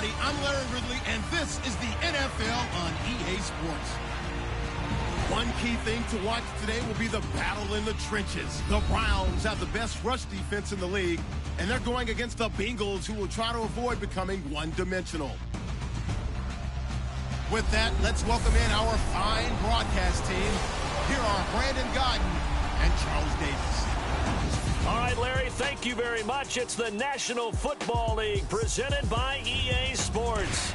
everybody. I'm Larry Ridley, and this is the NFL on EA Sports. One key thing to watch today will be the battle in the trenches. The Browns have the best rush defense in the league, and they're going against the Bengals, who will try to avoid becoming one-dimensional. With that, let's welcome in our fine broadcast team. Here are Brandon Godden and Charles Davis. All right, Larry, thank you very much. It's the National Football League presented by EA Sports.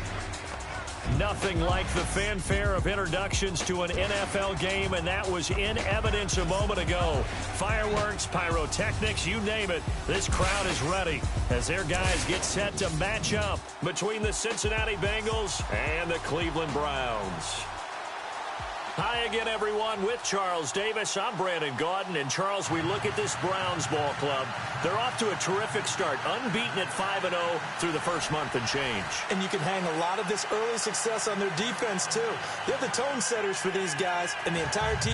Nothing like the fanfare of introductions to an NFL game, and that was in evidence a moment ago. Fireworks, pyrotechnics, you name it. This crowd is ready as their guys get set to match up between the Cincinnati Bengals and the Cleveland Browns. Hi again, everyone, with Charles Davis. I'm Brandon Gaudin. And, Charles, we look at this Browns ball club. They're off to a terrific start, unbeaten at 5-0 through the first month and change. And you can hang a lot of this early success on their defense, too. They're the tone setters for these guys, and the entire team.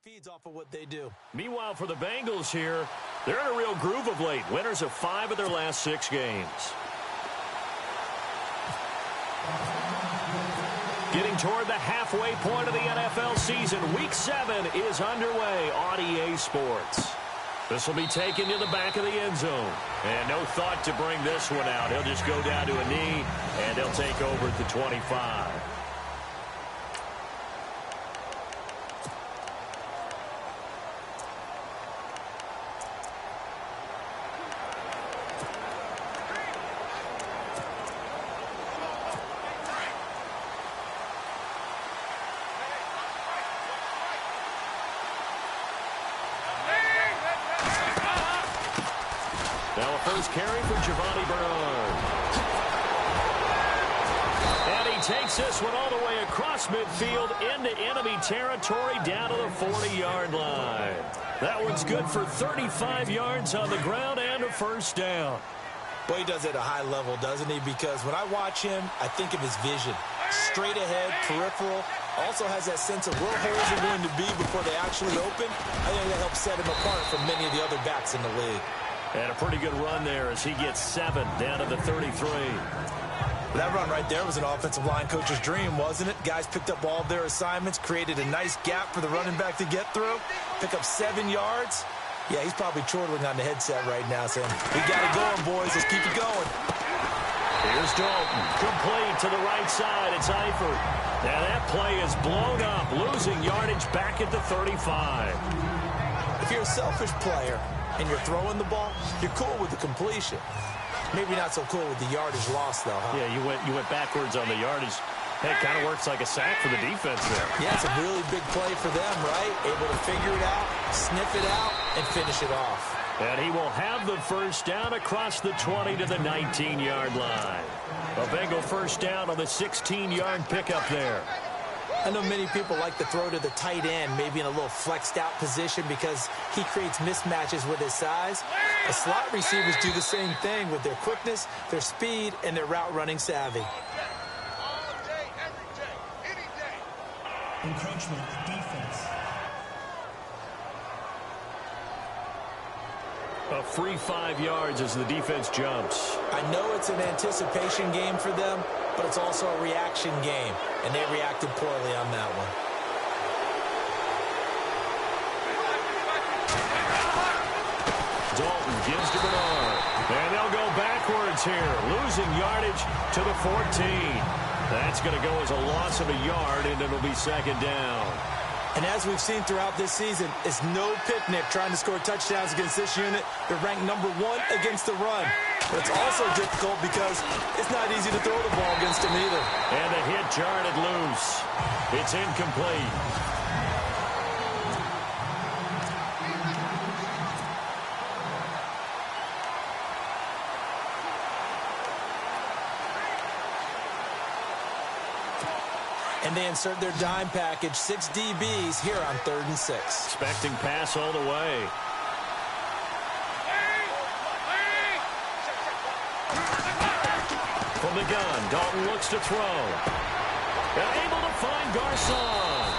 Feeds off of what they do. Meanwhile, for the Bengals here, they're in a real groove of late. Winners of 5 of their last 6 games. Getting toward the halfway point of the NFL season. Week 7 is underway on EA Sports. This will be taken to the back of the end zone. And no thought to bring this one out. He'll just go down to a knee, and they'll take over at the 25. Now a first carry for Giovanni Bernard. And he takes this one all the way across midfield into enemy territory down to the 40-yard line. That one's good for 35 yards on the ground and a first down. Well, he does it at a high level, doesn't he? Because when I watch him, I think of his vision. Straight ahead, peripheral. Also has that sense of where holes are going to be before they actually open. I think that helps set him apart from many of the other backs in the league. And a pretty good run there as he gets 7 down to the 33. That run right there was an offensive line coach's dream, wasn't it? Guys picked up all of their assignments, created a nice gap for the running back to get through, pick up 7 yards. Yeah, he's probably chortling on the headset right now saying, we got it going, boys. Let's keep it going. Here's Dalton. Complete to the right side. It's Eifert. Now that play is blown up, losing yardage back at the 35. If you're a selfish player and you're throwing the ball, you're cool with the completion. Maybe not so cool with the yardage loss, though, huh? Yeah, you went backwards on the yardage. Hey, it kind of works like a sack for the defense there. Yeah, it's a really big play for them, right? Able to figure it out, sniff it out, and finish it off. And he will have the first down across the 20 to the 19-yard line. A Bengal first down on the 16-yard pickup there. I know many people like to throw to the tight end, maybe in a little flexed out position because he creates mismatches with his size. The slot receivers do the same thing with their quickness, their speed, and their route running savvy. Encroachment defense. A free 5 yards as the defense jumps. I know it's an anticipation game for them, but it's also a reaction game, and they reacted poorly on that one. distance here, losing yardage to the 14. That's going to go as a loss of a yard, and it'll be second down. And as we've seen throughout this season, it's no picnic trying to score touchdowns against this unit. They're ranked number 1 against the run. But it's also difficult because it's not easy to throw the ball against them either. And the hit jarred loose. It's incomplete. And they insert their dime package, 6 DBs here on 3rd and 6. Expecting pass all the way. From the gun, Dalton looks to throw. And able to find Garcon.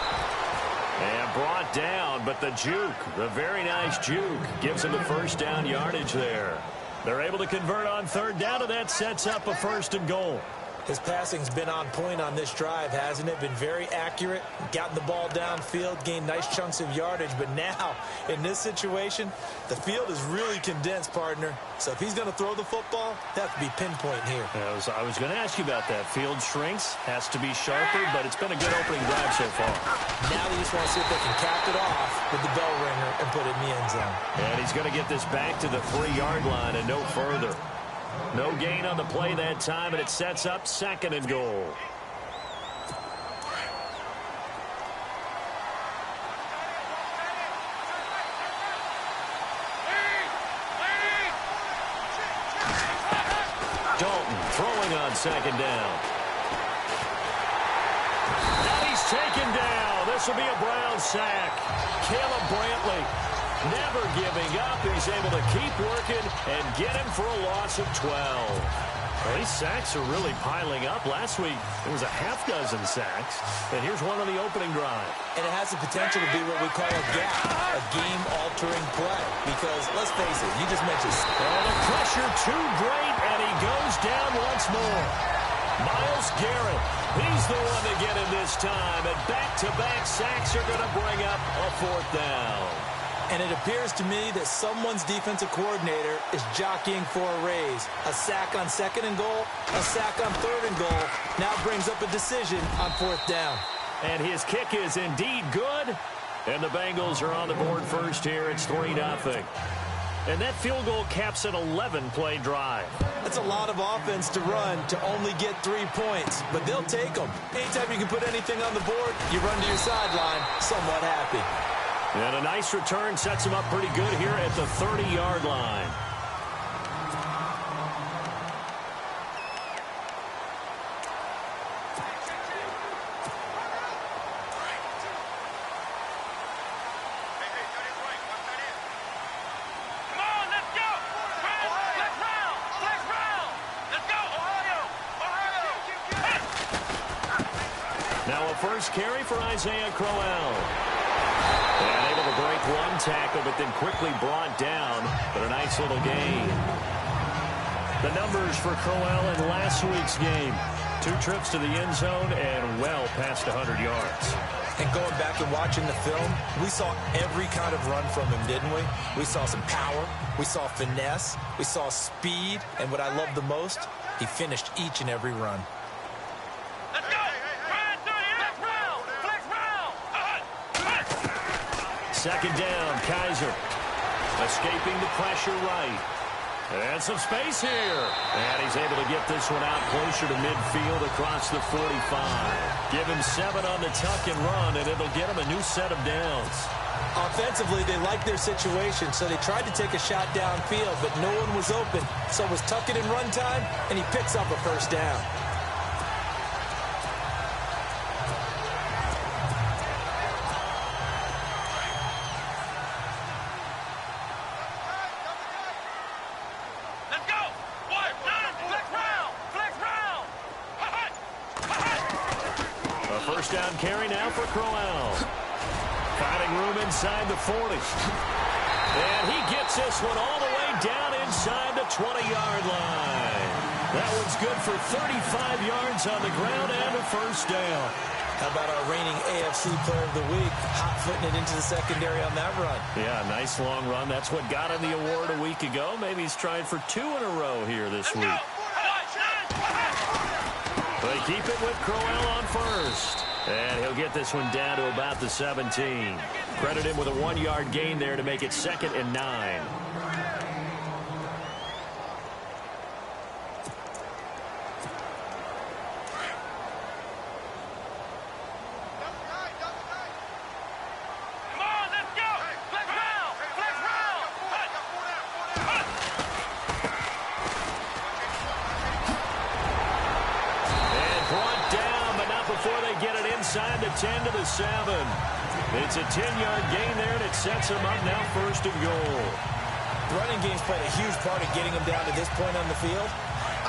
And brought down, but the juke, the very nice juke, gives him the first down yardage there. They're able to convert on 3rd down, and that sets up a 1st and goal. His passing's been on point on this drive, hasn't it? Been very accurate, gotten the ball downfield, gained nice chunks of yardage. But now, in this situation, the field is really condensed, partner. So if he's going to throw the football, that have to be pinpoint here. I was going to ask you about that. Field shrinks, has to be sharper, but it's been a good opening drive so far. Now they just want to see if they can cap it off with the bell ringer and put it in the end zone. And he's going to get this back to the 3-yard line and no further. No gain on the play that time, and it sets up 2nd and goal. Dalton throwing on 2nd down. Now he's taken down. This will be a Brown sack. Caleb Brantley never giving up. He's able to keep working and get him for a loss of 12. Well, these sacks are really piling up. Last week, it was a half-dozen sacks. And here's one on the opening drive. And it has the potential to be what we call a gap, a game-altering play. Because, let's face it, you just mentioned... Oh, the pressure too great, and he goes down once more. Myles Garrett, he's the one to get him this time. And back-to-back sacks are going to bring up a 4th down. And it appears to me that someone's defensive coordinator is jockeying for a raise. A sack on 2nd and goal, a sack on 3rd and goal. Now brings up a decision on 4th down. And his kick is indeed good. And the Bengals are on the board first here. It's 3-0. And that field goal caps an 11-play drive. That's a lot of offense to run to only get 3 points. But they'll take them. Anytime you can put anything on the board, you run to your sideline somewhat happy. And a nice return sets him up pretty good here at the 30-yard line. Now a first carry for Isaiah Crowell. And able to break one tackle, but then quickly brought down. But a nice little gain. The numbers for Crowell in last week's game. 2 trips to the end zone and well past 100 yards. And going back and watching the film, we saw every kind of run from him, didn't we? We saw some power. We saw finesse. We saw speed. And what I love the most, he finished each and every run. Second down, Kaiser. Escaping the pressure right. And some space here. And he's able to get this one out closer to midfield across the 45. Give him 7 on the tuck and run, and it'll get him a new set of downs. Offensively, they liked their situation, so they tried to take a shot downfield, but no one was open. So it was tuck it and run time, and he picks up a 1st down. First down carry now for Crowell. Finding room inside the 40. And he gets this one all the way down inside the 20-yard line. That one's good for 35 yards on the ground and a 1st down. How about our reigning AFC Player of the Week, hot-footing it into the secondary on that run? Yeah, nice long run. That's what got him the award a week ago. Maybe he's trying for 2 in a row here this week. They keep it with Crowell on first. And he'll get this one down to about the 17. Credit him with a 1-yard gain there to make it 2nd and 9. Inside the 10 to the 7. It's a 10-yard gain there, and it sets him up now 1st and goal. The running game's played a huge part in getting him down to this point on the field.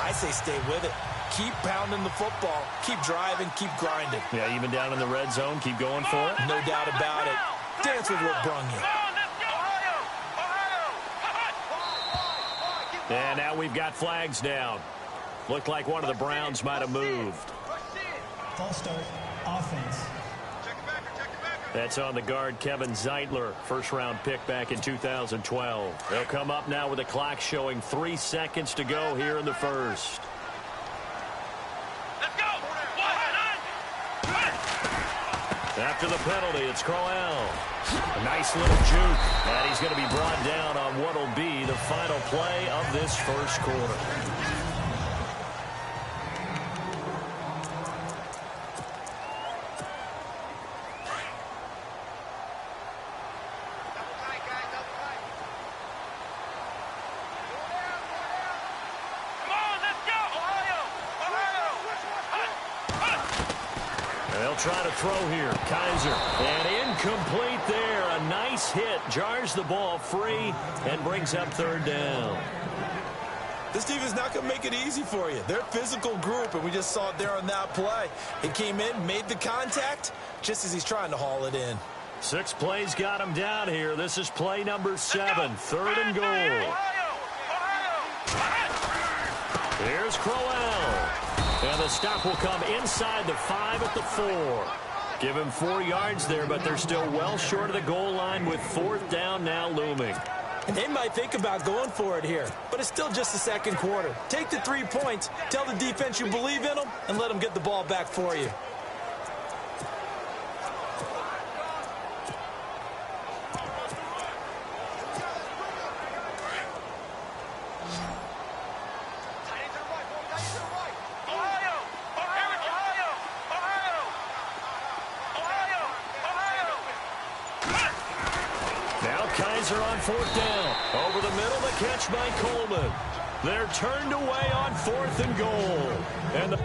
I say stay with it. Keep pounding the football. Keep driving. Keep grinding. Yeah, even down in the red zone, keep going for it. No doubt about it. Dance with what brung you. And now we've got flags down. Looked like one of the Browns might have moved. False start. Offense. That's on the guard, Kevin Zeitler, first-round pick back in 2012. They'll come up now with the clock showing 3 seconds to go here in the first. Let's go! After the penalty, it's Crowell. A nice little juke, and he's going to be brought down on what will be the final play of this first quarter. Try to throw here. Kaiser. And incomplete there. A nice hit. Jars the ball free and brings up 3rd down. This defense is not going to make it easy for you. They're a physical group, and we just saw it there on that play. It came in, made the contact, just as he's trying to haul it in. 6 plays got him down here. This is play number 7. 3rd and goal. Here's Crowell. And the stop will come inside the 5 at the 4. Give him 4 yards there, but they're still well short of the goal line with 4th down now looming. And they might think about going for it here, but it's still just the second quarter. Take the 3 points, tell the defense you believe in them, and let them get the ball back for you. Kaiser on 4th down. Over the middle, the catch by Coleman. They're turned away on 4th and goal. And the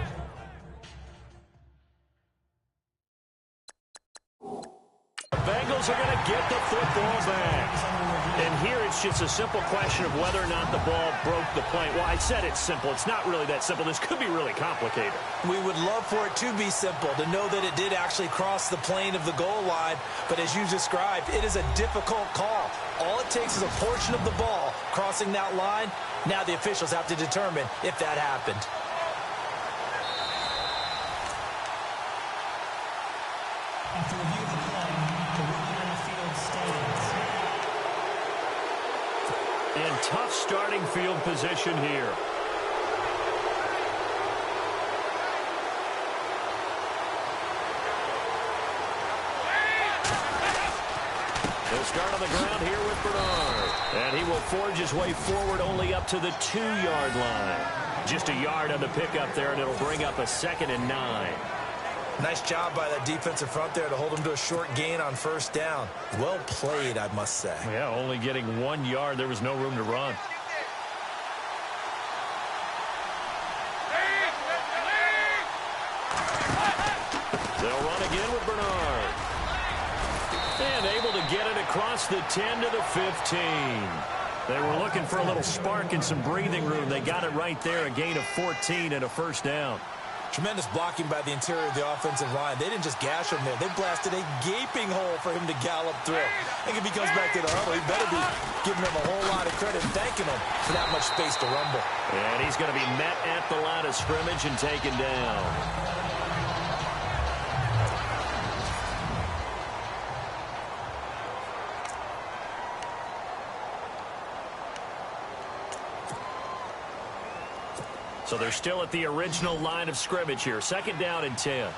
Bengals are going to get the football back. And here it's just a simple question of whether or not the ball broke the plane. Well, I said it's simple. It's not really that simple. This could be really complicated. We would love for it to be simple, to know that it did actually cross the plane of the goal line. But as you described, it is a difficult call. All it takes is a portion of the ball crossing that line. Now the officials have to determine if that happened. After review of the play, the ruling on the field stands. And tough starting field position here. They'll start on the ground here with Bernard. And he will forge his way forward only up to the 2-yard line. Just a yard on the pickup there, and it'll bring up a 2nd and 9. Nice job by that defensive front there to hold him to a short gain on 1st down. Well played, I must say. Yeah, only getting 1 yard. There was no room to run. They'll run again with Bernard. And able to get it across the 10 to the 15. They were looking for a little spark and some breathing room. They got it right there, a gain of 14 and a 1st down. Tremendous blocking by the interior of the offensive line. They didn't just gash him there. They blasted a gaping hole for him to gallop through. I think if he comes back to the huddle, he better be giving him a whole lot of credit and thanking him for that much space to rumble. And he's going to be met at the line of scrimmage and taken down. So they're still at the original line of scrimmage here. 2nd down and 10.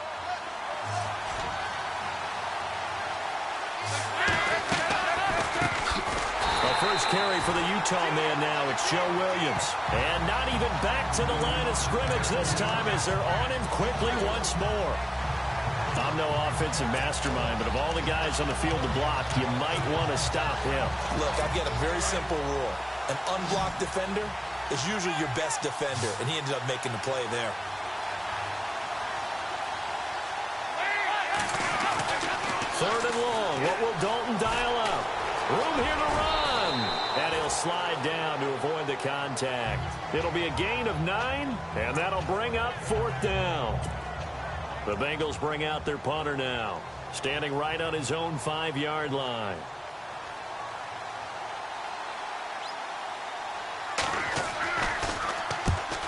First carry for the Utah man now. It's Joe Williams. And not even back to the line of scrimmage this time as they're on him quickly once more. I'm no offensive mastermind, but of all the guys on the field to block, you might want to stop him. Look, I've got a very simple rule. An unblocked defender is usually your best defender, and he ended up making the play there. Third and long. What will Dalton dial up? Room here to run. And he'll slide down to avoid the contact. It'll be a gain of 9, and that'll bring up 4th down. The Bengals bring out their punter now, standing right on his own 5-yard line.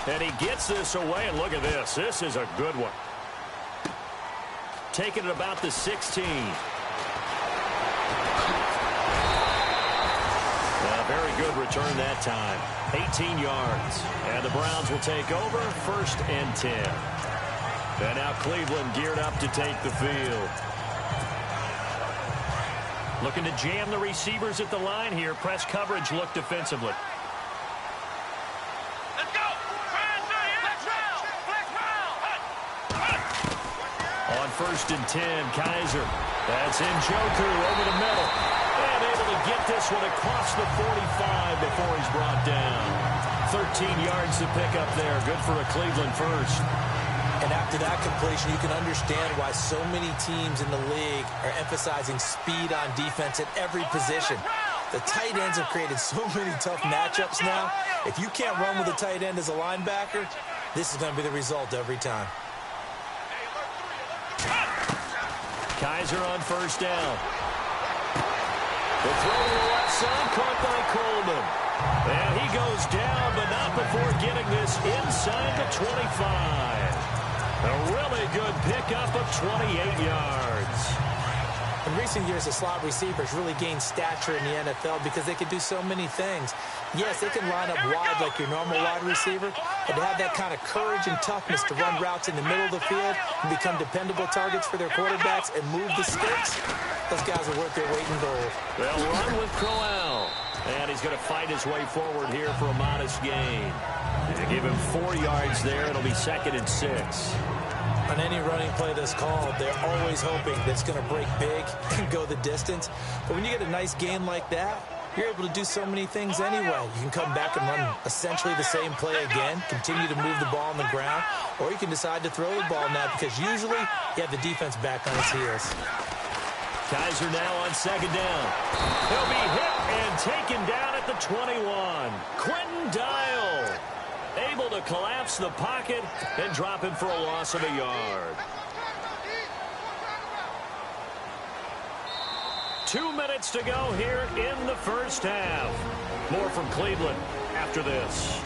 And he gets this away, and look at this. This is a good one. Taking it about the 16. Very good return that time. 18 yards. And the Browns will take over 1st and 10. And now Cleveland geared up to take the field. Looking to jam the receivers at the line here. Press coverage look defensively. Let's go. On 1st and 10, Kaiser. That's Njoku over the middle. And able to get this one across the 45 before he's brought down. 13 yards to pick up there. Good for a Cleveland first. And after that completion, you can understand why so many teams in the league are emphasizing speed on defense at every position. The tight ends have created so many tough matchups now. If you can't run with a tight end as a linebacker, this is going to be the result every time. Kaiser on 1st down. The throw to the left side, caught by Coleman. And he goes down, but not before getting this inside the 25. A really good pickup of 28 yards. In recent years, the slot receivers really gained stature in the NFL because they can do so many things. Yes, they can line up wide like your normal wide receiver, but to have that kind of courage and toughness to run routes in the middle of the field and become dependable targets for their quarterbacks and move the sticks, those guys are worth their weight in gold. They'll run with Crowell. And he's going to fight his way forward here for a modest gain. To give him 4 yards there, it'll be 2nd and 6. On any running play that's called, they're always hoping that it's going to break big and go the distance. But when you get a nice gain like that, you're able to do so many things anyway. You can come back and run essentially the same play again, continue to move the ball on the ground, or you can decide to throw the ball now because usually you have the defense back on its heels. Kaiser now on 2nd down. He'll be hit and taken down at the 21. Quentin Dial able to collapse the pocket and drop him for a loss of a yard. 2 minutes to go here in the first half. More from Cleveland after this.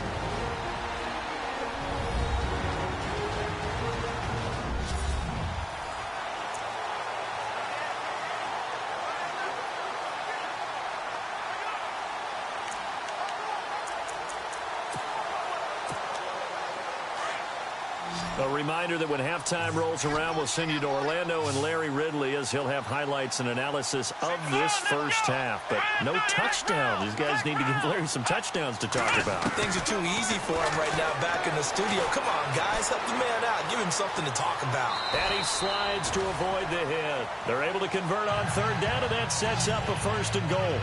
A reminder that when halftime rolls around, we'll send you to Orlando and Larry Ridley as he'll have highlights and analysis of this first half. But no touchdown. These guys need to give Larry some touchdowns to talk about. Things are too easy for him right now back in the studio. Come on, guys. Help the man out. Give him something to talk about. And he slides to avoid the hit. They're able to convert on 3rd down, and that sets up a 1st and goal.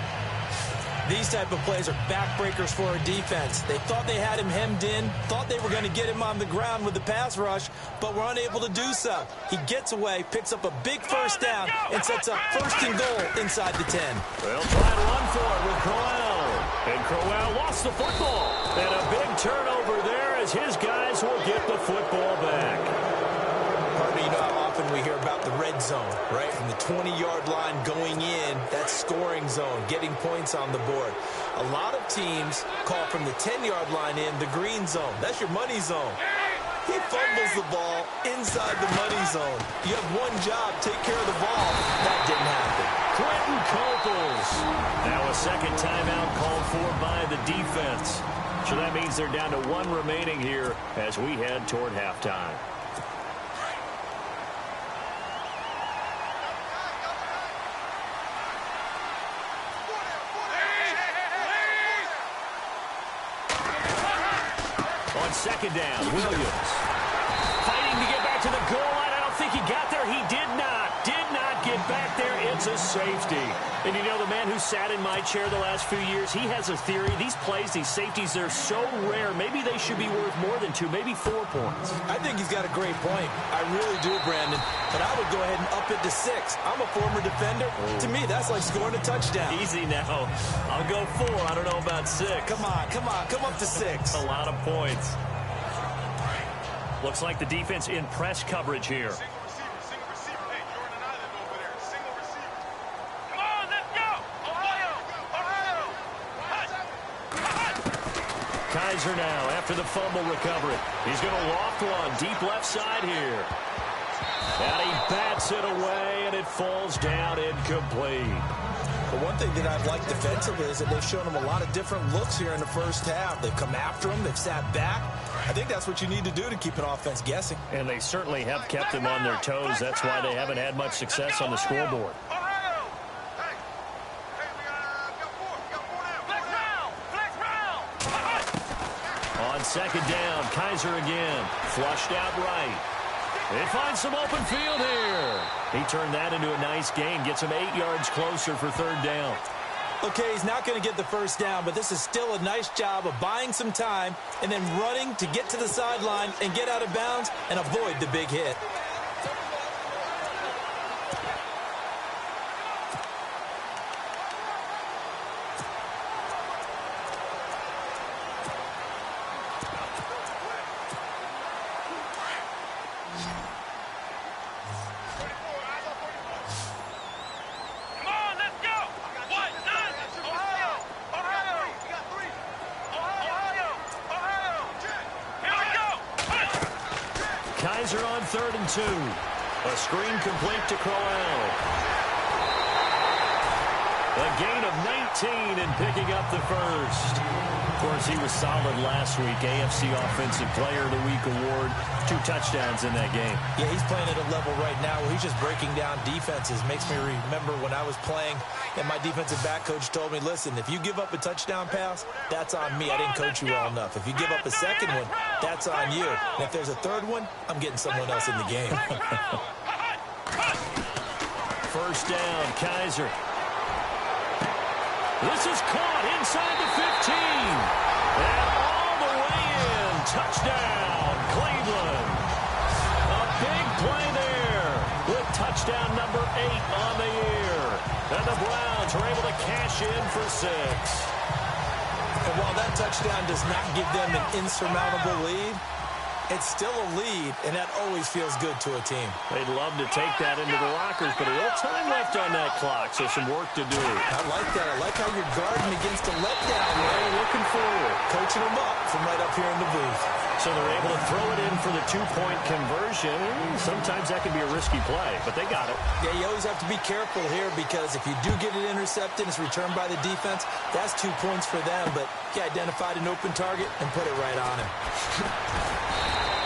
These type of plays are backbreakers for a defense. They thought they had him hemmed in, thought they were going to get him on the ground with the pass rush, but were unable to do so. He gets away, picks up a big 1st down, and sets up 1st and goal inside the 10. They'll try to run for it with Crowell. And Crowell lost the football. And a big turnover there as his guys will get the football back. Harvey, you know how often we hear about the red zone, right? From the 20-yard line going in, that's scoring zone, getting points on the board. A lot of teams call from the 10-yard line in the green zone. That's your money zone. He fumbles the ball inside the money zone. You have one job, take care of the ball. That didn't happen. Quentin Coples. Now a second timeout called for by the defense. So that means they're down to 1 remaining here as we head toward halftime. On second down, Williams fighting to get back to the goal line. I don't think he got there. He did not get back there. It's a safety. And you know, the man who sat in my chair the last few years, he has a theory. These plays, these safeties, they're so rare. Maybe they should be worth more than 2, maybe 4 points. I think he's got a great point. I really do, Brandon. But I would go ahead and up it to 6. I'm a former defender. To me, that's like scoring a touchdown. Easy now. I'll go 4. I don't know about 6. Come on. Come up to 6. A lot of points. Looks like the defense in press coverage here. Kaiser now after the fumble recovery. He's going to loft one deep left side here. And he bats it away, and it falls down incomplete. But one thing that I've liked defensively is that they've shown him a lot of different looks here in the first half. They've come after him. They've sat back. I think that's what you need to do to keep an offense guessing. And they certainly have kept them on their toes. That's why they haven't had much success on the scoreboard. On second down, Kaiser again. Flushed out right. They find some open field here. He turned that into a nice gain. Gets him 8 yards closer for third down. Okay, he's not going to get the first down, but this is still a nice job of buying some time and then running to get to the sideline and get out of bounds and avoid the big hit. Kaiser on 3rd and 2. A screen complete to Crowell. A gain of 19 and picking up the first. Of course, he was solid last week. AFC Offensive Player of the Week award. 2 touchdowns in that game. Yeah, he's playing at a level right now where he's just breaking down defenses. Makes me remember when I was playing and my defensive back coach told me, listen, if you give up a touchdown pass, that's on me. I didn't coach you well enough. If you give up a second one, that's on you. And if there's a third one, I'm getting someone else in the game. First down, Kaiser. This is caught inside the 15. And all the way in. Touchdown, Cleveland. A big play there with touchdown number 8 on the year. And the Browns are able to cash in for 6. And while that touchdown does not give them an insurmountable lead, it's still a lead, and that always feels good to a team. They'd love to take that into the lockers, but a little time left on that clock, so some work to do. I like that. I like how you're guarding against a letdown, man. Looking forward. Coaching them up from right up here in the booth. So they're able to throw it in for the 2-point conversion. Sometimes that can be a risky play, but they got it. Yeah, you always have to be careful here because if you do get it intercepted, it's returned by the defense, that's 2 points for them, but he identified an open target and put it right on him.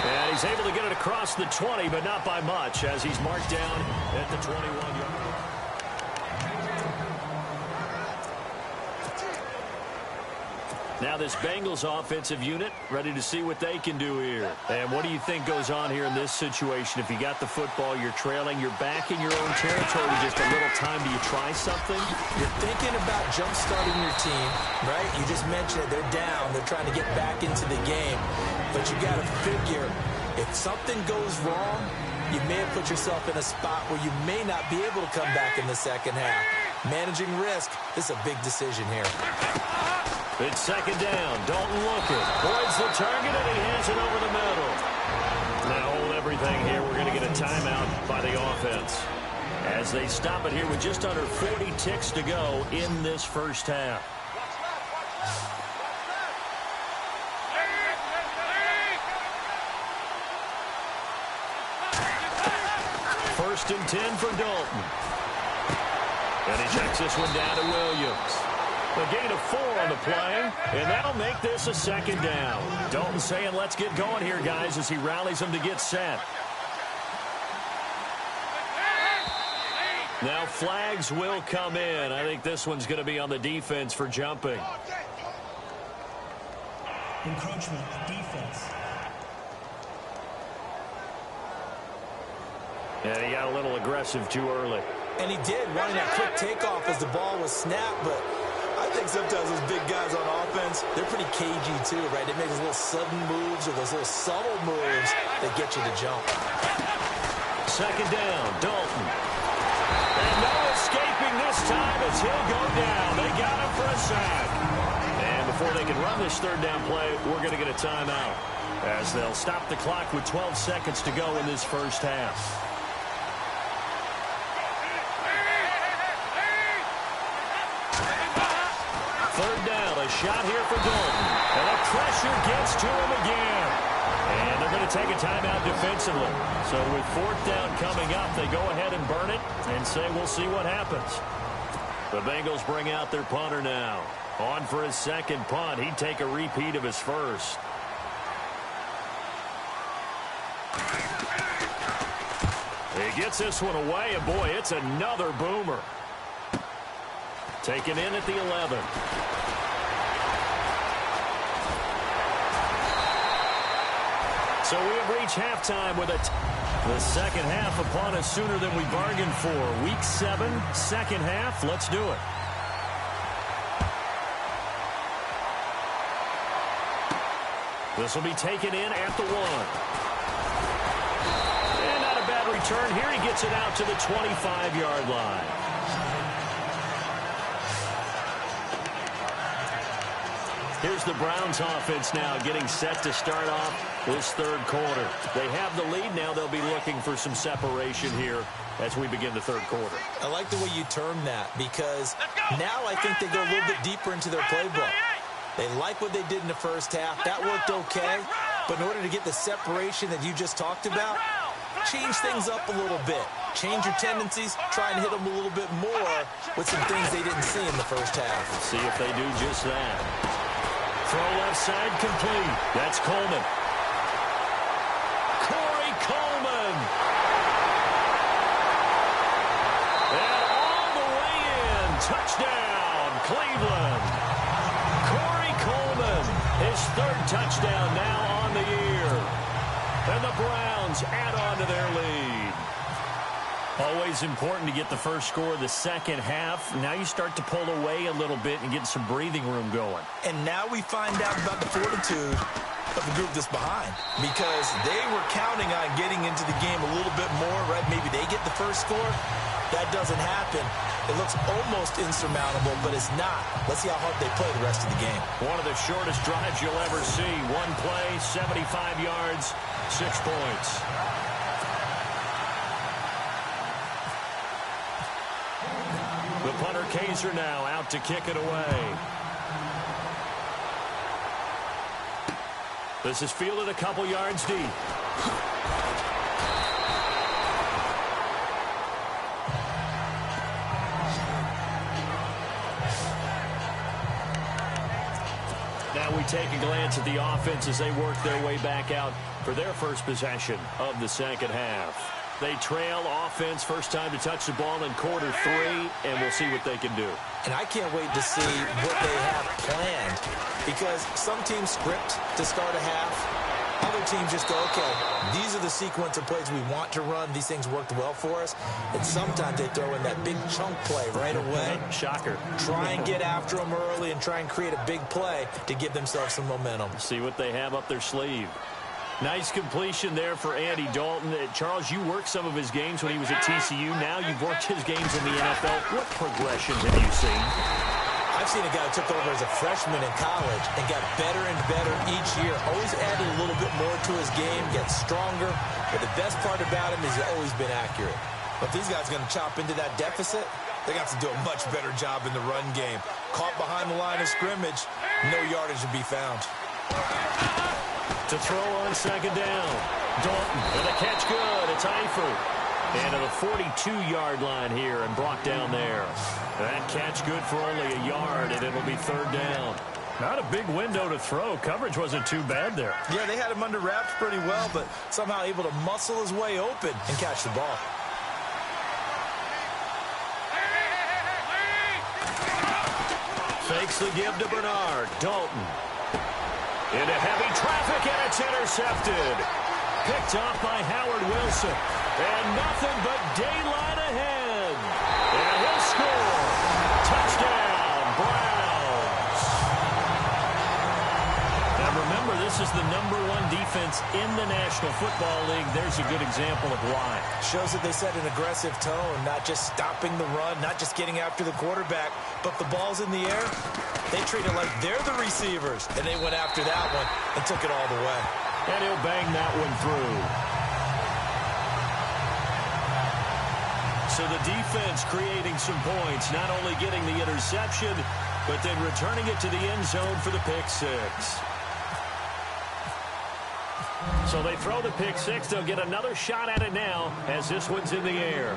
And he's able to get it across the 20, but not by much, as he's marked down at the 21-yard line. Now this Bengals offensive unit ready to see what they can do here. And what do you think goes on here in this situation? If you got the football, you're trailing, you're back in your own territory with just a little time. Do you try something? You're thinking about jump-starting your team, right? You just mentioned it. They're down. They're trying to get back into the game. But you got to figure, if something goes wrong, you may have put yourself in a spot where you may not be able to come back in the second half. Managing risk is a big decision here. It's second down. Dalton looking. Boyd's the target, and he hands it over the middle. Now hold everything here. We're going to get a timeout by the offense as they stop it here with just under 40 ticks to go in this first half. First and 10 for Dalton. And he checks this one down to Williams. A gain of 4 on the play, and that'll make this a second down. Dalton saying, let's get going here, guys, as he rallies them to get set. Now flags will come in. I think this one's going to be on the defense for jumping. Encroachment, defense. And he got a little aggressive too early. And he did, wanting that quick takeoff as the ball was snapped, but I think sometimes those big guys on offense, they're pretty cagey too, right? They make those little sudden moves or those little subtle moves that get you to jump. Second down, Dalton. And no escaping this time as he'll go down. They got him for a sack. And before they can run this third down play, we're going to get a timeout, as they'll stop the clock with 12 seconds to go in this first half. Third down, a shot here for Dalton. And the pressure gets to him again. And they're going to take a timeout defensively. So with fourth down coming up, they go ahead and burn it and say we'll see what happens. The Bengals bring out their punter now. On for his second punt. He'd take a repeat of his first. He gets this one away, and boy, it's another boomer. Taken in at the 11. So we have reached halftime with the second half upon us sooner than we bargained for. Week 7, second half. Let's do it. This will be taken in at the 1. And not a bad return here. He gets it out to the 25-yard line. Here's the Browns offense now getting set to start off this third quarter. They have the lead now. They'll be looking for some separation here as we begin the third quarter. I like the way you term that, because now I think they go a little bit deeper into their playbook. They like what they did in the first half. That worked okay. But in order to get the separation that you just talked about, change things up a little bit. Change your tendencies. Try and hit them a little bit more with some things they didn't see in the first half. See if they do just that. Throw left side complete. That's Coleman. Corey Coleman. And all the way in. Touchdown, Cleveland. Corey Coleman, his third touchdown now on the year. And the Browns add on to their lead. Always important to get the first score of the second half. Now you start to pull away a little bit and get some breathing room going. And now we find out about the fortitude of the group that's behind, because they were counting on getting into the game a little bit more, right? Maybe they get the first score. That doesn't happen. It looks almost insurmountable, but it's not. Let's see how hard they play the rest of the game. One of the shortest drives you'll ever see. One play, 75 yards, 6 points. The punter Kaiser now out to kick it away. This is fielded a couple yards deep. Now we take a glance at the offense as they work their way back out for their first possession of the second half. They trail offense, first time to touch the ball in quarter 3, and we'll see what they can do. And I can't wait to see what they have planned, because some teams script to start a half. Other teams just go, okay, these are the sequence of plays we want to run. These things worked well for us. And sometimes they throw in that big chunk play right away. Shocker. Try and get after them early and try and create a big play to give themselves some momentum. See what they have up their sleeve. Nice completion there for Andy Dalton. Charles, you worked some of his games when he was at TCU. Now you've worked his games in the NFL. What progression have you seen? I've seen a guy who took over as a freshman in college and got better and better each year. Always added a little bit more to his game, gets stronger. But the best part about him is he's always been accurate. But these guys are going to chop into that deficit. They got to do a much better job in the run game. Caught behind the line of scrimmage, no yardage to be found. To throw on second down. Dalton with a catch good. It's Eifert. And to the 42-yard line here and brought down there. That catch good for only a yard, and it'll be third down. Not a big window to throw. Coverage wasn't too bad there. Yeah, they had him under wraps pretty well, but somehow able to muscle his way open and catch the ball. Fakes the give to Bernard. Dalton. Into heavy traffic, and it's intercepted. Picked off by Howard Wilson. And nothing but daylight ahead. And he'll score. Touchdown, Browns. Now remember, this is the #1 defense in the National Football League. There's a good example of why. Shows that they set an aggressive tone, not just stopping the run, not just getting after the quarterback, but the ball's in the air. They treat it like they're the receivers, and they went after that one and took it all the way. And he'll bang that one through. So the defense creating some points, not only getting the interception, but then returning it to the end zone for the pick six. So they throw the pick six. They'll get another shot at it now as this one's in the air.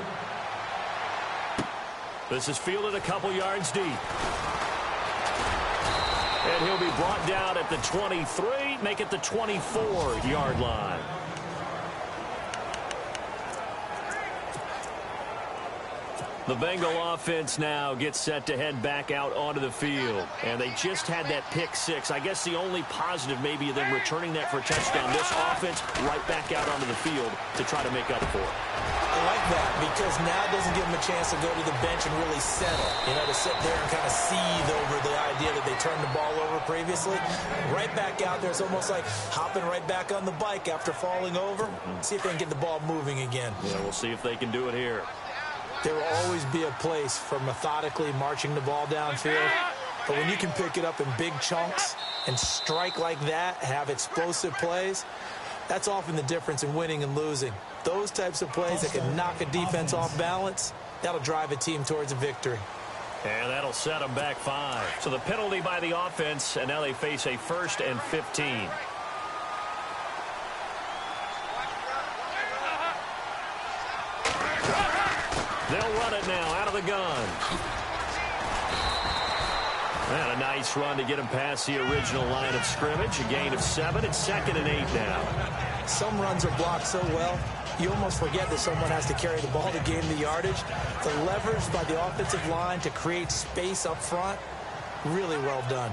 This is fielded a couple yards deep. And he'll be brought down at the 23, make it the 24-yard line. The Bengal offense now gets set to head back out onto the field. And they just had that pick six. I guess the only positive maybe than returning that for a touchdown. This offense right back out onto the field to try to make up for it. I like that because now it doesn't give them a chance to go to the bench and really settle. You know, to sit there and kind of seethe over the idea that they turned the ball over previously. Right back out there. It's almost like hopping right back on the bike after falling over. See if they can get the ball moving again. Yeah, we'll see if they can do it here. There will always be a place for methodically marching the ball downfield. But when you can pick it up in big chunks and strike like that, have explosive plays, that's often the difference in winning and losing. Those types of plays that can knock a defense off balance, that'll drive a team towards a victory. And that'll set them back 5. So the penalty by the offense, and now they face a 1st and 15. They'll run it now out of the gun. And a nice run to get him past the original line of scrimmage. A gain of 7. It's 2nd and 8 now. Some runs are blocked so well, you almost forget that someone has to carry the ball to gain the yardage. The leverage by the offensive line to create space up front, really well done.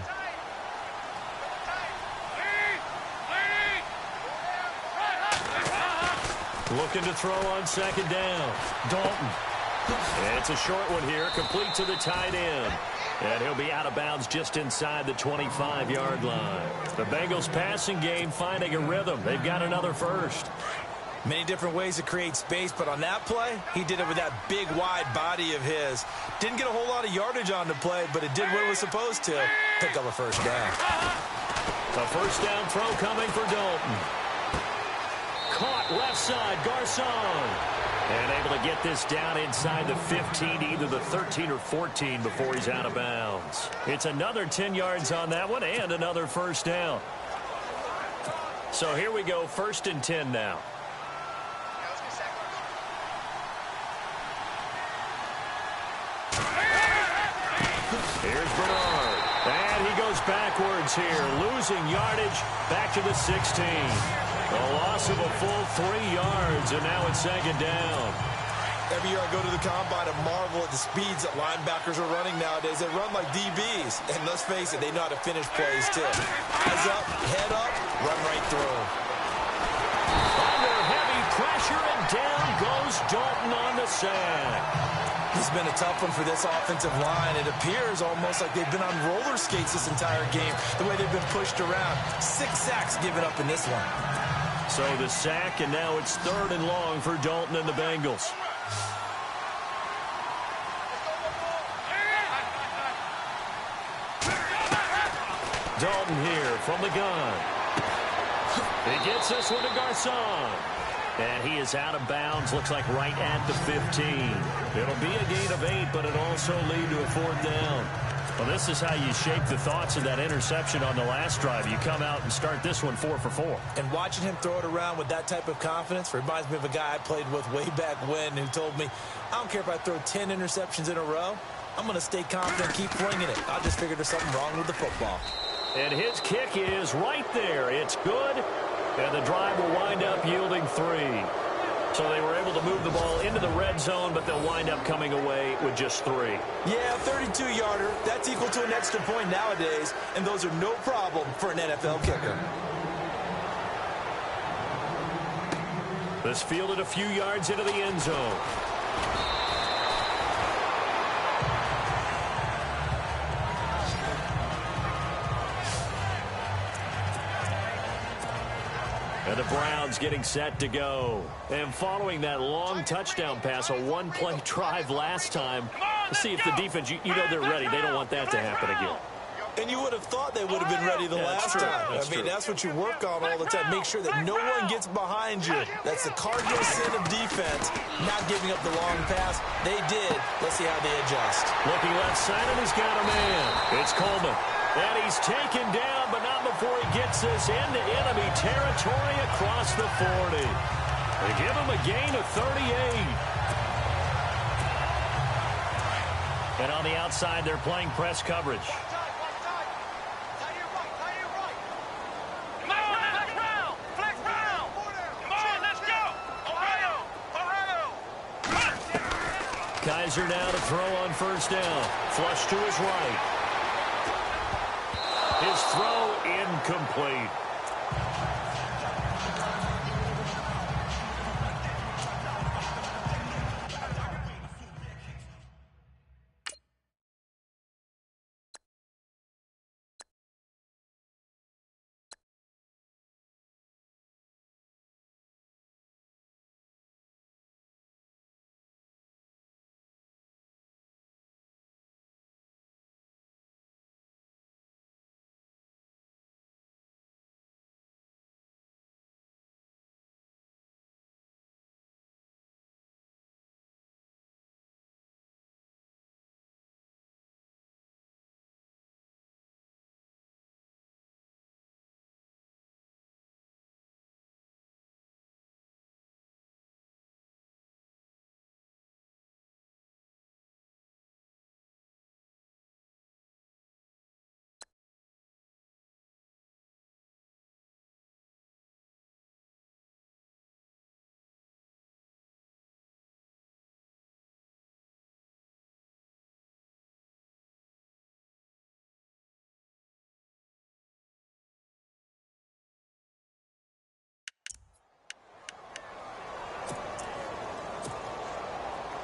Looking to throw on 2nd down. Dalton. And it's a short one here, complete to the tight end. And he'll be out of bounds just inside the 25-yard line. The Bengals passing game finding a rhythm. They've got another first. Many different ways to create space, but on that play, he did it with that big, wide body of his. Didn't get a whole lot of yardage on the play, but it did what it was supposed to. Pick up a first down. A first down throw coming for Dalton. Caught left side, Garcon. And able to get this down inside the 15, either the 13 or 14 before he's out of bounds. It's another 10 yards on that one and another first down. So here we go, 1st and 10 now. Here's Bernard. And he goes backwards here, losing yardage back to the 16. A loss of a full 3 yards, and now it's 2nd down. Every year I go to the combine and marvel at the speeds that linebackers are running nowadays. They run like DBs. And let's face it, they know how to finish plays too. Eyes up, head up, run right through. Under heavy pressure, and down goes Dalton on the sack. It's been a tough one for this offensive line. It appears almost like they've been on roller skates this entire game, the way they've been pushed around. 6 sacks given up in this one. So the sack, and now it's 3rd and long for Dalton and the Bengals. Dalton here from the gun. He gets this one to Garcon. And he is out of bounds, looks like right at the 15. It'll be a gain of 8, but it'll also lead to a 4th down. Well, this is how you shake the thoughts of that interception on the last drive. You come out and start this one 4 for 4. And watching him throw it around with that type of confidence reminds me of a guy I played with way back when who told me, I don't care if I throw 10 interceptions in a row. I'm going to stay confident and keep flinging it. I just figured there's something wrong with the football. And his kick is right there. It's good. And the drive will wind up yielding 3. So they were able to move the ball into the red zone, but they'll wind up coming away with just 3. Yeah, 32-yarder. That's equal to an extra point nowadays, and those are no problem for an NFL kicker. This fielded a few yards into the end zone. And the Browns getting set to go. And following that long touchdown pass, a one-play drive last time, to see if the defense, you know they're ready. They don't want that to happen again. And you would have thought they would have been ready the last time. That's what you work on all the time. Make sure that no one gets behind you. That's the cardinal sin of defense, not giving up the long pass. They did. Let's see how they adjust. Looking left side, and he's got a man. It's Coleman. And he's taken down, but not before he gets this into enemy territory across the 40. They give him a gain of 38. And on the outside, they're playing press coverage. Kaiser now to throw on first down. Flush to his right. His throw incomplete.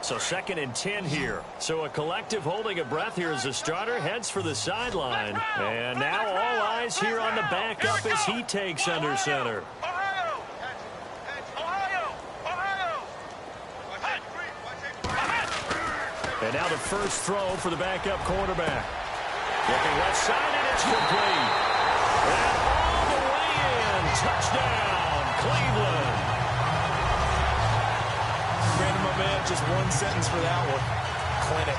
So 2nd and 10 here. So a collective holding a breath here as the starter heads for the sideline. And now all eyes here on the backup as he takes under center. And now the first throw for the backup quarterback. Looking left side, and it's complete. And all the way in. Touchdown, Cleveland. Brandon, my man, just one sentence for that one. Clinic.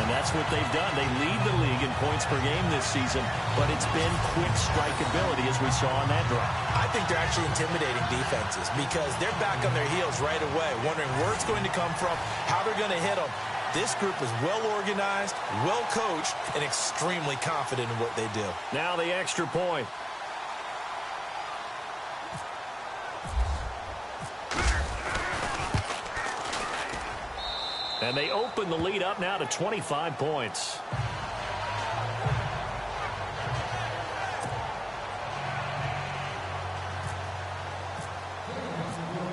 And that's what they've done. They lead the league in points per game this season, but it's been quick strike ability as we saw on that drive. I think they're actually intimidating defenses because they're back on their heels right away, wondering where it's going to come from, how they're going to hit them. This group is well organized, well coached, and extremely confident in what they do. Now the extra point. And they open the lead up now to 25 points.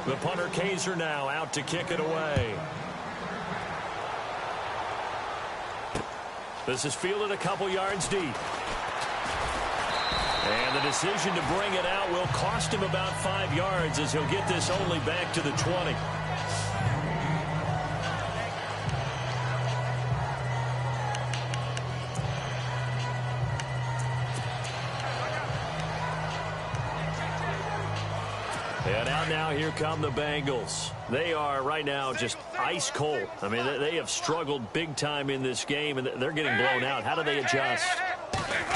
The punter Kaiser now out to kick it away. This is fielded a couple yards deep. And the decision to bring it out will cost him about 5 yards as he'll get this only back to the 20. And out now, here come the Bengals. They are right now just ice cold. I mean, they have struggled big time in this game, and they're getting blown out. How do they adjust?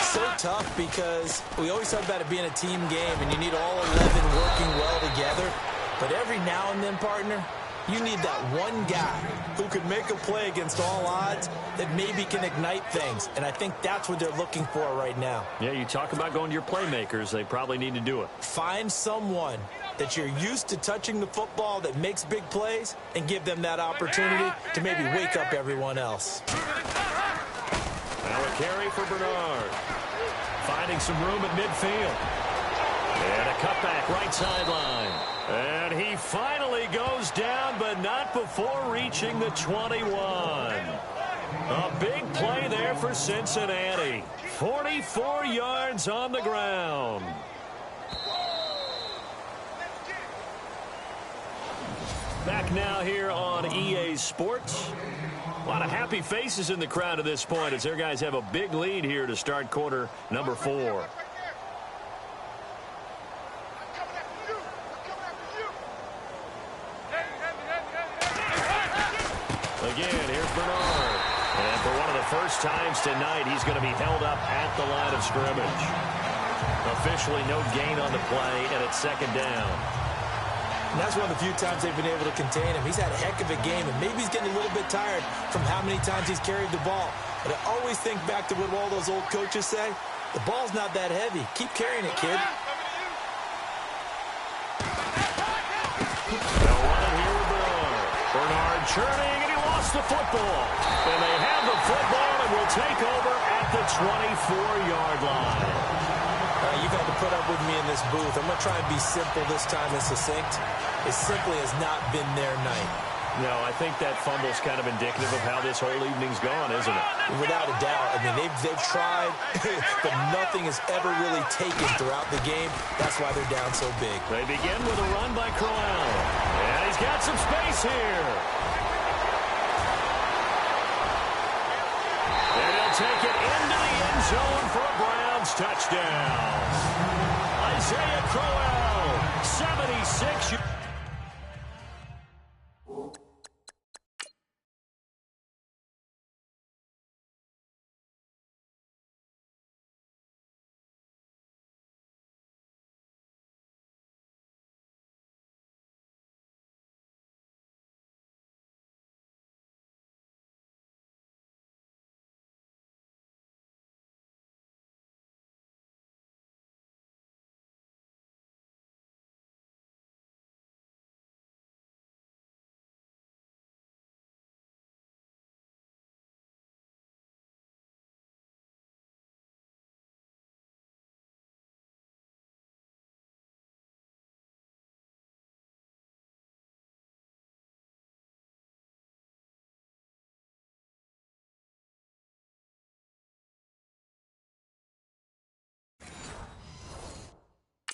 So tough because we always talk about it being a team game, and you need all 11 working well together. But every now and then, partner, you need that one guy who can make a play against all odds that maybe can ignite things. And I think that's what they're looking for right now. Yeah, you talk about going to your playmakers. They probably need to do it. Find someone that you're used to touching the football that makes big plays and give them that opportunity to maybe wake up everyone else. Now a carry for Bernard. Finding some room at midfield. And a cutback right sideline. And he finally goes down, but not before reaching the 21. A big play there for Cincinnati. 44 yards on the ground. Back now here on EA Sports. A lot of happy faces in the crowd at this point as their guys have a big lead here to start quarter number 4. Again, here's Bernard. And for one of the first times tonight, he's going to be held up at the line of scrimmage. Officially no gain on the play, and it's second down. And that's one of the few times they've been able to contain him. He's had a heck of a game, and maybe he's getting a little bit tired from how many times he's carried the ball. But I always think back to what all those old coaches say. The ball's not that heavy. Keep carrying it, kid. They'll run it here with Bernard. Bernard churning, and he lost the football. And they have the football and will take over at the 24-yard line. You've had to put up with me in this booth. I'm going to try and be simple this time and succinct. It simply has not been their night. No, I think that fumble's kind of indicative of how this whole evening's gone, isn't it? Without a doubt. I mean, they've tried, but nothing has ever really taken throughout the game. That's why they're down so big. They begin with a run by Crowell. And he's got some space here. And he'll take it into the end zone for a Browns touchdown. Isaiah Crowell, 76.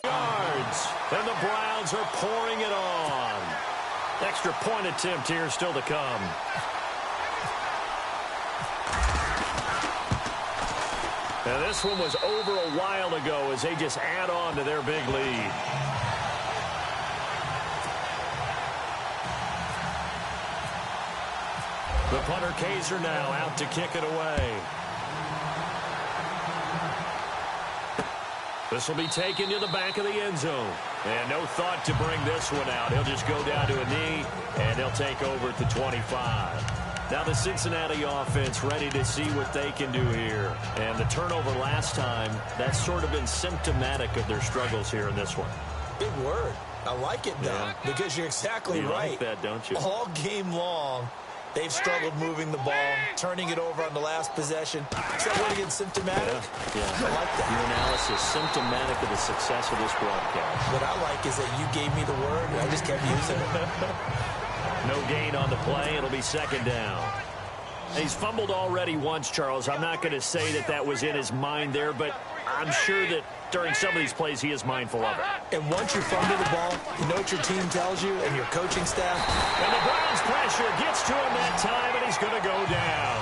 Yards, and the Browns are pouring it on. Extra point attempt here still to come. Now this one was over a while ago as they just add on to their big lead. The punter Kaiser now out to kick it away. This will be taken to the back of the end zone. And no thought to bring this one out. He'll just go down to a knee, and they'll take over at the 25. Now the Cincinnati offense ready to see what they can do here. And the turnover last time, that's sort of been symptomatic of their struggles here in this one. Big word. I like it, though, because you're exactly right. You like that, don't you? All game long, they've struggled moving the ball, turning it over on the last possession. Is that word again symptomatic? Yeah. I like that. Your analysis symptomatic of the success of this broadcast. What I like is that you gave me the word, and I just kept using it. No gain on the play. It'll be second down. He's fumbled already once, Charles. I'm not going to say that that was in his mind there, but I'm sure that during some of these plays he is mindful of it. And once you fumble the ball, you know what your team tells you and your coaching staff? And the Browns pressure gets to him that time, and he's going to go down.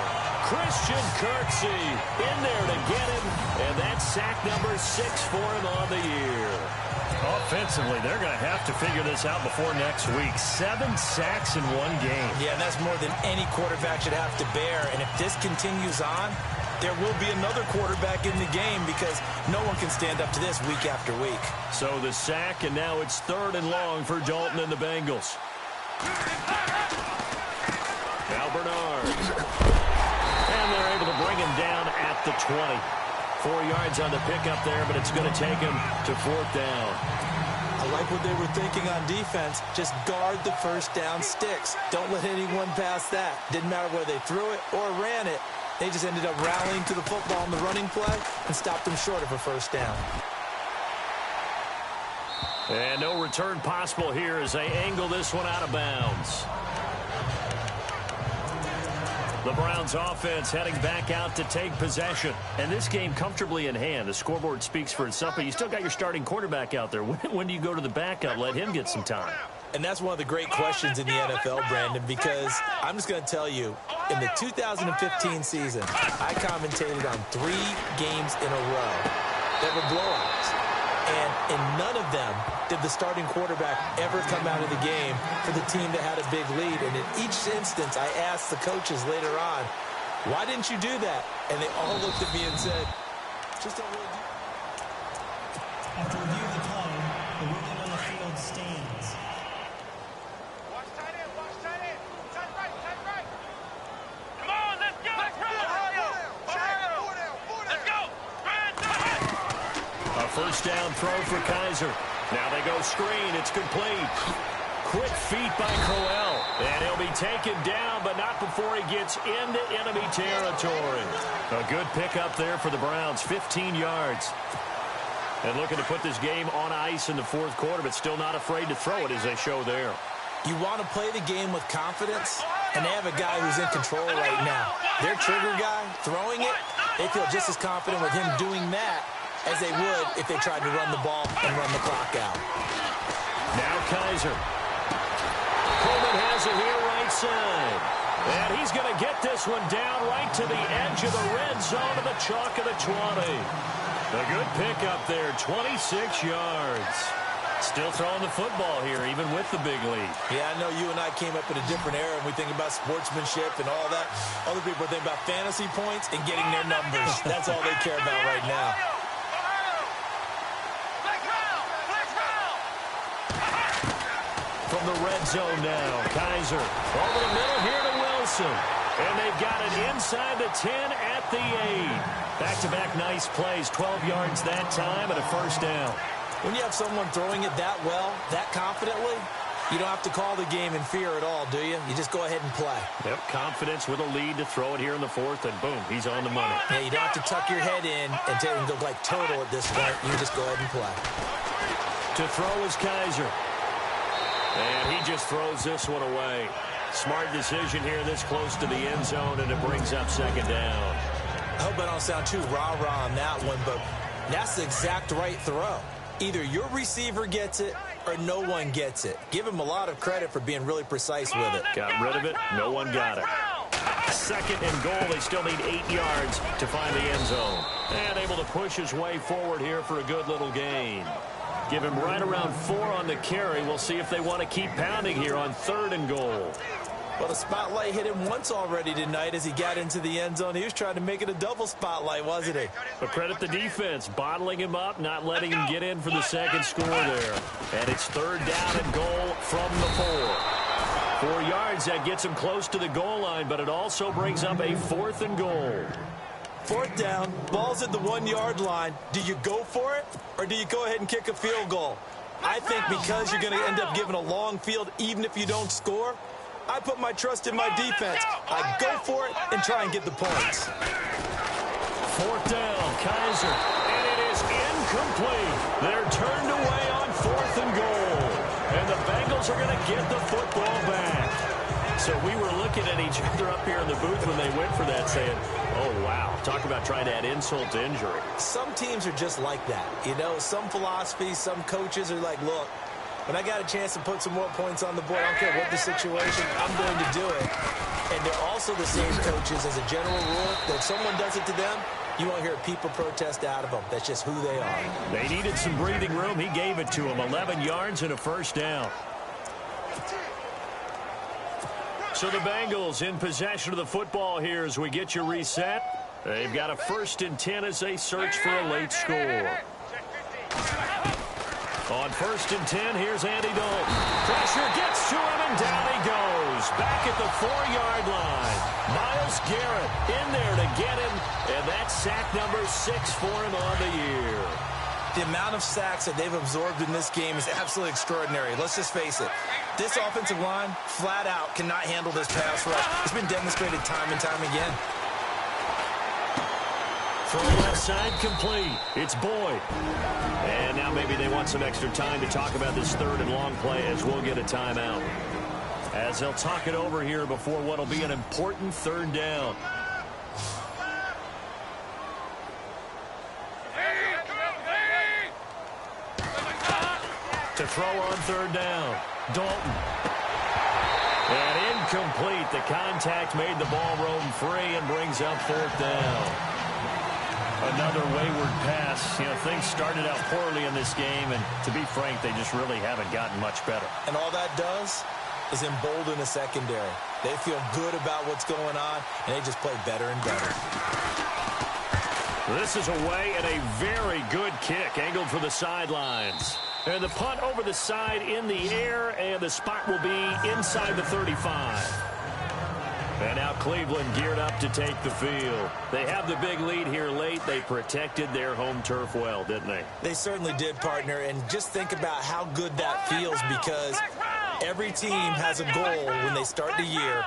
Christian Kirksey in there to get him, and that's sack number 6 for him on the year. Offensively, they're going to have to figure this out before next week. 7 sacks in one game. Yeah, and that's more than any quarterback should have to bear. And if this continues on, there will be another quarterback in the game because no one can stand up to this week after week. So the sack, and now it's 3rd and long for Dalton and the Bengals. Now Bernard. And they're able to bring him down at the 20. 4 yards on the pickup there, but it's going to take him to 4th down. I like what they were thinking on defense. Just guard the first down sticks. Don't let anyone pass that. Didn't matter whether they threw it or ran it. They just ended up rallying to the football in the running play and stopped them short of a first down. And no return possible here as they angle this one out of bounds. The Browns offense heading back out to take possession. And this game comfortably in hand. The scoreboard speaks for itself, but you still got your starting quarterback out there. When do you go to the backup? Let him get some time. And that's one of the great questions in the NFL, Brandon, because I'm just going to tell you, in the 2015 season, I commentated on 3 games in a row that were blowouts. And in none of them did the starting quarterback ever come out of the game for the team that had a big lead. And in each instance, I asked the coaches later on, why didn't you do that? And they all looked at me and said, just don't really do it. After review of the play, the ruling on the field stands. Watch tight end, tight right. Come on, let's go. Let's go. Let's go. A first down throw for Kaiser. Now they go screen. It's complete. Quick feet by Crowell. And he'll be taken down, but not before he gets into enemy territory. A good pickup there for the Browns. 15 yards. And looking to put this game on ice in the 4th quarter, but still not afraid to throw it as they show there. You want to play the game with confidence, and they have a guy who's in control right now. Their trigger guy, throwing it, they feel just as confident with him doing that as they would if they tried to run the ball and run the clock out. Now Kaiser. Coleman has it here right side. And he's going to get this one down right to the edge of the red zone of the chalk of the 20. A good pickup there, 26 yards. Still throwing the football here, even with the big lead. Yeah, I know you and I came up in a different era, and we think about sportsmanship and all that. Other people think about fantasy points and getting their numbers. That's all they care about right now. From the red zone now, Kaiser over the middle here to Wilson. And they've got it inside the 10 at the 8. Back-to-back nice plays, 12 yards that time and a first down. When you have someone throwing it that well, that confidently, you don't have to call the game in fear at all, do you? You just go ahead and play. Yep, confidence with a lead to throw it here in the 4th, and boom, he's on the money. Yeah, you don't have to tuck your head in and go like total at this point. You just go ahead and play. To throw is Kaiser. And he just throws this one away. Smart decision here this close to the end zone, and it brings up 2nd down. I hope I don't sound too rah-rah on that one, but that's the exact right throw. Either your receiver gets it or no one gets it. Give him a lot of credit for being really precise with it. Got rid of it. No one got it. 2nd and goal. They still need 8 yards to find the end zone. And able to push his way forward here for a good little gain. Give him right around 4 on the carry. We'll see if they want to keep pounding here on 3rd and goal. Well, the spotlight hit him once already tonight as he got into the end zone. He was trying to make it a double spotlight, wasn't he? But credit the defense, bottling him up, not letting him get in for the 2nd score there. And it's 3rd down and goal from the 4. 4 yards, that gets him close to the goal line, but it also brings up a 4th and goal. 4th down, ball's at the 1-yard line. Do you go for it, or do you go ahead and kick a field goal? I think because you're going to end up giving a long field even if you don't score, I put my trust in my defense. I go for it and try and get the points. 4th down, Kaiser, and it is incomplete. They're turned away on 4th and goal, and the Bengals are going to get the football back. So we were looking at each other up here in the booth when they went for that, saying, oh, wow, talk about trying to add insult to injury. Some teams are just like that. You know, some philosophies, some coaches are like, look, when I got a chance to put some more points on the board, I don't care what the situation, I'm going to do it. And they're also the same coaches as a general rule that if someone does it to them, you won't hear people protest out of them. That's just who they are. They needed some breathing room. He gave it to them. 11 yards and a first down. So the Bengals in possession of the football here as we get you reset. They've got a 1st and 10 as they search for a late score. On 1st and 10, here's Andy Dalton. Pressure gets to him, and down he goes. Back at the 4-yard line. Myles Garrett in there to get him, and that's sack number 6 for him on the year. The amount of sacks that they've absorbed in this game is absolutely extraordinary. Let's just face it. This offensive line, flat out, cannot handle this pass rush. It's been demonstrated time and time again. From left side, complete. It's Boyd. And now maybe they want some extra time to talk about this 3rd and long play as we'll get a timeout. As they'll talk it over here before what will be an important 3rd down. To throw on 3rd down, Dalton. And incomplete. The contact made the ball roam free and brings up 4th down. Another wayward pass. You know, things started out poorly in this game, and to be frank, they just really haven't gotten much better. And all that does is embolden the secondary. They feel good about what's going on, and they just play better and better. This is away and a very good kick, angled for the sidelines. And the punt over the side in the air, and the spot will be inside the 35. And now Cleveland geared up to take the field. They have the big lead here late. They protected their home turf well, didn't they? They certainly did, partner. And just think about how good that feels, because every team has a goal when they start the year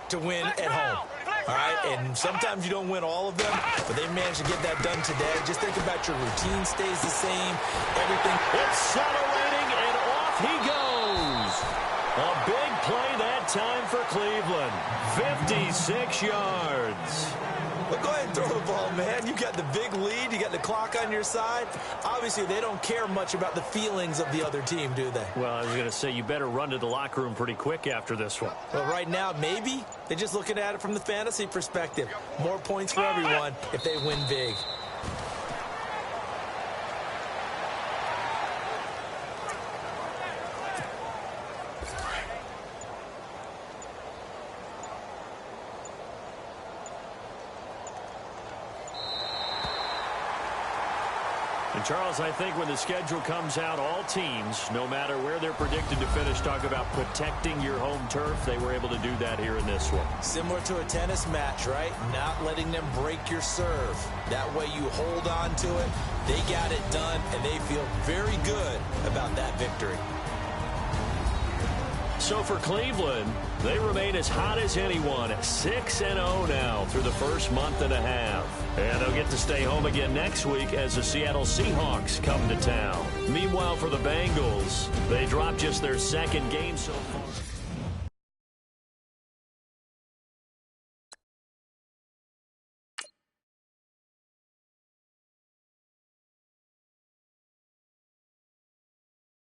to win at home. All right, and sometimes you don't win all of them, but they managed to get that done today. Just think about your routine stays the same, everything. Accelerating, and off he goes. A big play that time for Cleveland. 56 yards. Well, go ahead and throw the ball, man. You got the big lead. You got the clock on your side. Obviously, they don't care much about the feelings of the other team, do they? Well, I was going to say, you better run to the locker room pretty quick after this one. Well, right now, maybe. They're just looking at it from the fantasy perspective. More points for everyone if they win big. And Charles, I think when the schedule comes out, all teams, no matter where they're predicted to finish, talk about protecting your home turf. They were able to do that here in this one. Similar to a tennis match, right? Not letting them break your serve. That way you hold on to it. They got it done, and they feel very good about that victory. So for Cleveland, they remain as hot as anyone, 6-0 now through the first month and a half. And they'll get to stay home again next week as the Seattle Seahawks come to town. Meanwhile, for the Bengals, they dropped just their 2nd game so far.